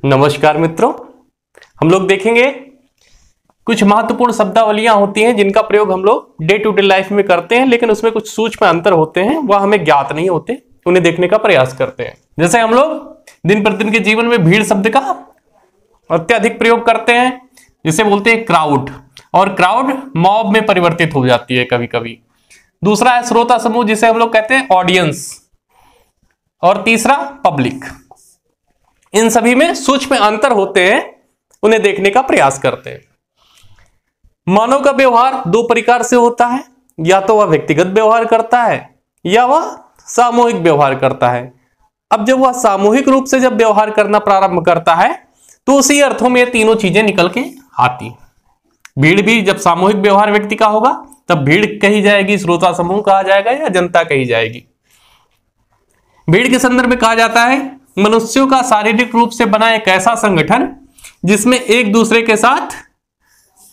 नमस्कार मित्रों, हम लोग देखेंगे कुछ महत्वपूर्ण शब्दावलियां होती हैं जिनका प्रयोग हम लोग डे टू डे लाइफ में करते हैं, लेकिन उसमें कुछ सूक्ष्म अंतर होते हैं, वह हमें ज्ञात नहीं होते, उन्हें देखने का प्रयास करते हैं। जैसे हम लोग दिन प्रतिदिन के जीवन में भीड़ शब्द का अत्यधिक प्रयोग करते हैं, जिसे बोलते हैं क्राउड, और क्राउड मॉब में परिवर्तित हो जाती है कभी कभी। दूसरा है श्रोता समूह, जिसे हम लोग कहते हैं ऑडियंस, और तीसरा पब्लिक। इन सभी में सूक्ष्म अंतर होते हैं, उन्हें देखने का प्रयास करते हैं। मानव का व्यवहार दो प्रकार से होता है, या तो वह व्यक्तिगत व्यवहार करता है या वह सामूहिक व्यवहार करता है। अब जब वह सामूहिक रूप से जब व्यवहार करना प्रारंभ करता है तो उसी अर्थों में ये तीनों चीजें निकल के आती। भीड़ भी जब सामूहिक व्यवहार व्यक्ति का होगा तब भीड़ कही जाएगी, श्रोता समूह कहा जाएगा या जनता कही जाएगी। भीड़ के संदर्भ में कहा जाता है मनुष्यों का शारीरिक रूप से बना एक ऐसा संगठन जिसमें एक दूसरे के साथ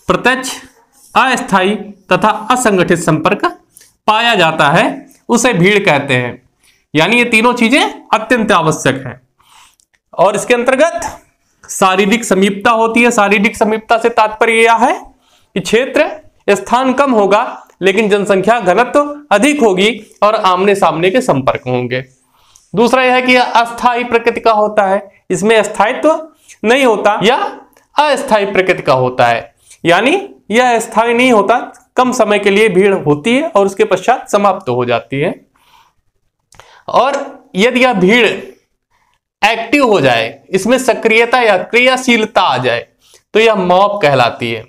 प्रत्यक्ष, अस्थायी तथा असंगठित संपर्क पाया जाता है, उसे भीड़ कहते हैं। यानी ये तीनों चीजें अत्यंत आवश्यक हैं। और इसके अंतर्गत शारीरिक समीपता होती है। शारीरिक समीपता से तात्पर्य यह है कि क्षेत्र, स्थान कम होगा लेकिन जनसंख्या घनत्व अधिक होगी और आमने सामने के संपर्क होंगे। दूसरा यह है कि अस्थायी प्रकृति का होता है, इसमें स्थायित्व नहीं होता या अस्थायी प्रकृति का होता है, यानी यह स्थायी नहीं होता, कम समय के लिए भीड़ होती है और उसके पश्चात समाप्त हो जाती है। और यदि यह भीड़ एक्टिव हो जाए, इसमें सक्रियता या क्रियाशीलता आ जाए, तो यह मॉब कहलाती है।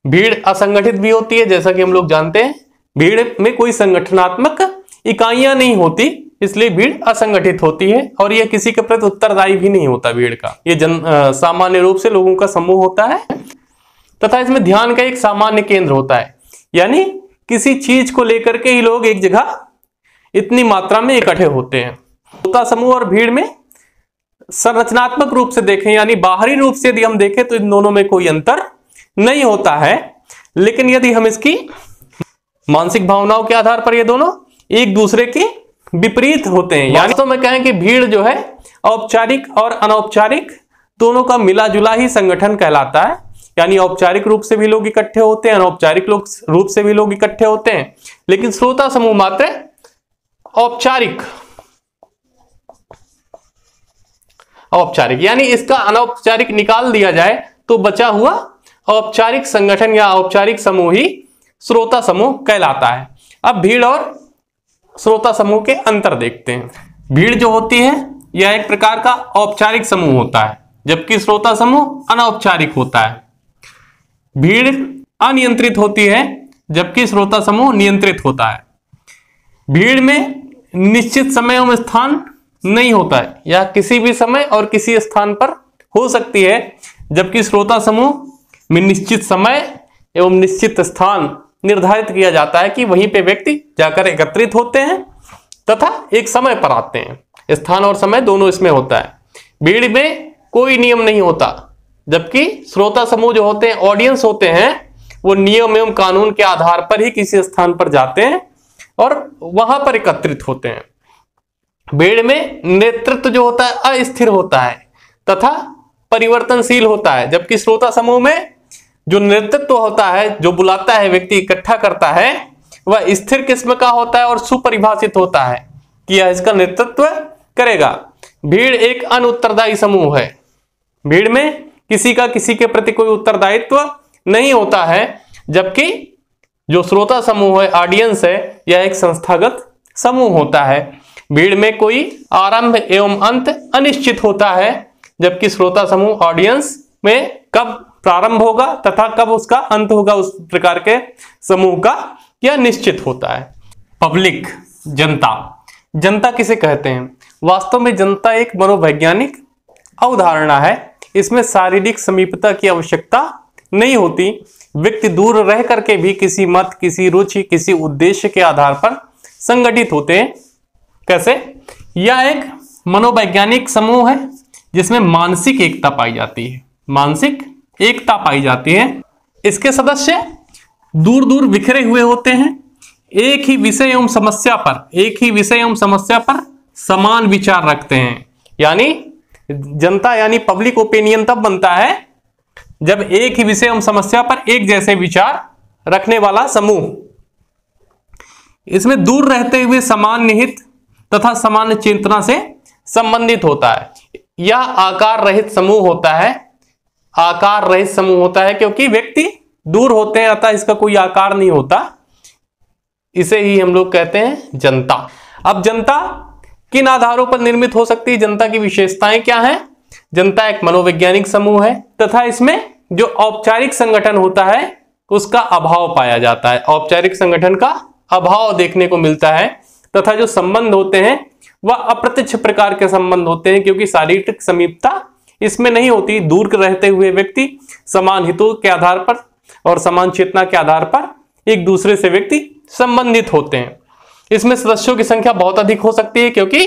भीड़ असंगठित भी होती है, जैसा कि हम लोग जानते हैं भीड़ में कोई संगठनात्मक इकाइयां नहीं होती, इसलिए भीड़ असंगठित होती है और यह किसी के प्रति उत्तरदायी भी नहीं होता। भीड़ का ये सामान्य रूप से लोगों का समूह होता है तथा इसमें ध्यान का एक सामान्य केंद्र होता है, यानी किसी चीज को लेकर के ही लोग एक जगह इतनी मात्रा में इकट्ठे होते हैं। श्रोता समूह और भीड़ में संरचनात्मक रूप से देखें, यानी बाहरी रूप से यदि हम देखें तो इन दोनों में कोई अंतर नहीं होता है, लेकिन यदि हम इसकी मानसिक भावनाओं के आधार पर ये दोनों एक दूसरे के विपरीत होते हैं। यानी तो मैं कहें कि भीड़ जो है औपचारिक और अनौपचारिक दोनों का मिला जुला ही संगठन कहलाता है। यानी औपचारिक रूप से भी लोग इकट्ठे होते हैं, अनौपचारिक रूप से भी लोग इकट्ठे होते हैं, लेकिन श्रोता समूह मात्र औपचारिक, यानी इसका अनौपचारिक निकाल दिया जाए तो बचा हुआ औपचारिक संगठन या औपचारिक समूह ही श्रोता समूह कहलाता है। अब भीड़ और श्रोता समूह के अंतर देखते हैं। भीड़ जो होती है यह एक प्रकार का औपचारिक समूह होता है, जबकि श्रोता समूह अनौपचारिक होता है। भीड़ अनियंत्रित होती है जबकि श्रोता समूह नियंत्रित होता है। भीड़ में निश्चित समय एवं स्थान नहीं होता है, या किसी भी समय और किसी स्थान पर हो सकती है, जबकि श्रोता समूह में निश्चित समय एवं निश्चित स्थान निर्धारित किया जाता है कि वहीं पे व्यक्ति जाकर एकत्रित होते हैं तथा एक समय पर आते हैं। स्थान और समय दोनों इसमें होता है। भीड़ में कोई नियम नहीं होता, जबकि श्रोता समूह जो होते हैं, ऑडियंस होते हैं, वो नियम एवं कानून के आधार पर ही किसी स्थान पर जाते हैं और वहां पर एकत्रित होते हैं। भीड़ में नेतृत्व जो होता है अस्थिर होता है तथा परिवर्तनशील होता है, जबकि श्रोता समूह में जो नेतृत्व होता है, जो बुलाता है, व्यक्ति इकट्ठा करता है, वह स्थिर किस्म का होता है और सुपरिभाषित होता है कि यह इसका नेतृत्व करेगा। भीड़ एक अनउत्तरदायी समूह है। भीड़ में किसी का किसी के प्रति कोई उत्तरदायित्व नहीं होता है, जबकि जो श्रोता समूह है, ऑडियंस है, यह एक संस्थागत समूह होता है। भीड़ में कोई आरंभ एवं अंत अनिश्चित होता है, जबकि श्रोता समूह, ऑडियंस में कब प्रारंभ होगा तथा कब उसका अंत होगा, उस प्रकार के समूह का यह निश्चित होता है। पब्लिक, जनता। जनता किसे कहते हैं? वास्तव में जनता एक मनोवैज्ञानिक अवधारणा है। इसमें शारीरिक समीपता की आवश्यकता नहीं होती। व्यक्ति दूर रह करके भी किसी मत, किसी रुचि, किसी उद्देश्य के आधार पर संगठित होते हैं। कैसे? यह एक मनोवैज्ञानिक समूह है जिसमें मानसिक एकता पाई जाती है। मानसिक एकता पाई जाती है। इसके सदस्य दूर दूर बिखरे हुए होते हैं, एक ही विषय एवं समस्या पर समान विचार रखते हैं। यानी जनता यानी पब्लिक ओपिनियन तब बनता है जब एक ही विषय एवं समस्या पर एक जैसे विचार रखने वाला समूह, इसमें दूर रहते हुए समान निहित तथा समान चेतना से संबंधित होता है। यह आकार रहित समूह होता है, आकार रहित समूह होता है क्योंकि व्यक्ति दूर होते हैं अतः इसका कोई आकार नहीं होता, इसे ही हम लोग कहते हैं जनता। अब जनता किन आधारों पर निर्मित हो सकती है, जनता की विशेषताएं क्या हैं? जनता एक मनोवैज्ञानिक समूह है तथा इसमें जो औपचारिक संगठन होता है उसका अभाव पाया जाता है, औपचारिक संगठन का अभाव देखने को मिलता है तथा जो संबंध होते हैं वह अप्रत्यक्ष प्रकार के संबंध होते हैं क्योंकि शारीरिक समीपता इसमें नहीं होती। दूर रहते हुए व्यक्ति समान हितों के आधार पर और समान चेतना के आधार पर एक दूसरे से व्यक्ति संबंधित होते हैं। इसमें सदस्यों की संख्या बहुत अधिक हो सकती है क्योंकि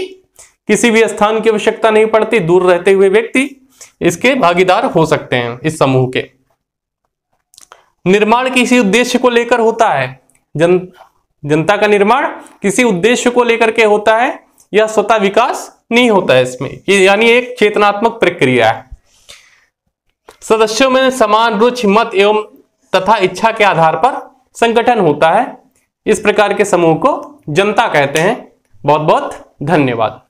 किसी भी स्थान की आवश्यकता नहीं पड़ती, दूर रहते हुए व्यक्ति इसके भागीदार हो सकते हैं इस समूह के। निर्माण किसी उद्देश्य को लेकर होता है, जनता का निर्माण किसी उद्देश्य को लेकर के होता है, यह स्वतः विकास नहीं होता है इसमें, ये यानी एक चेतनात्मक प्रक्रिया है। सदस्यों में समान रुचि, मत एवं तथा इच्छा के आधार पर संगठन होता है। इस प्रकार के समूह को जनता कहते हैं। बहुत बहुत धन्यवाद।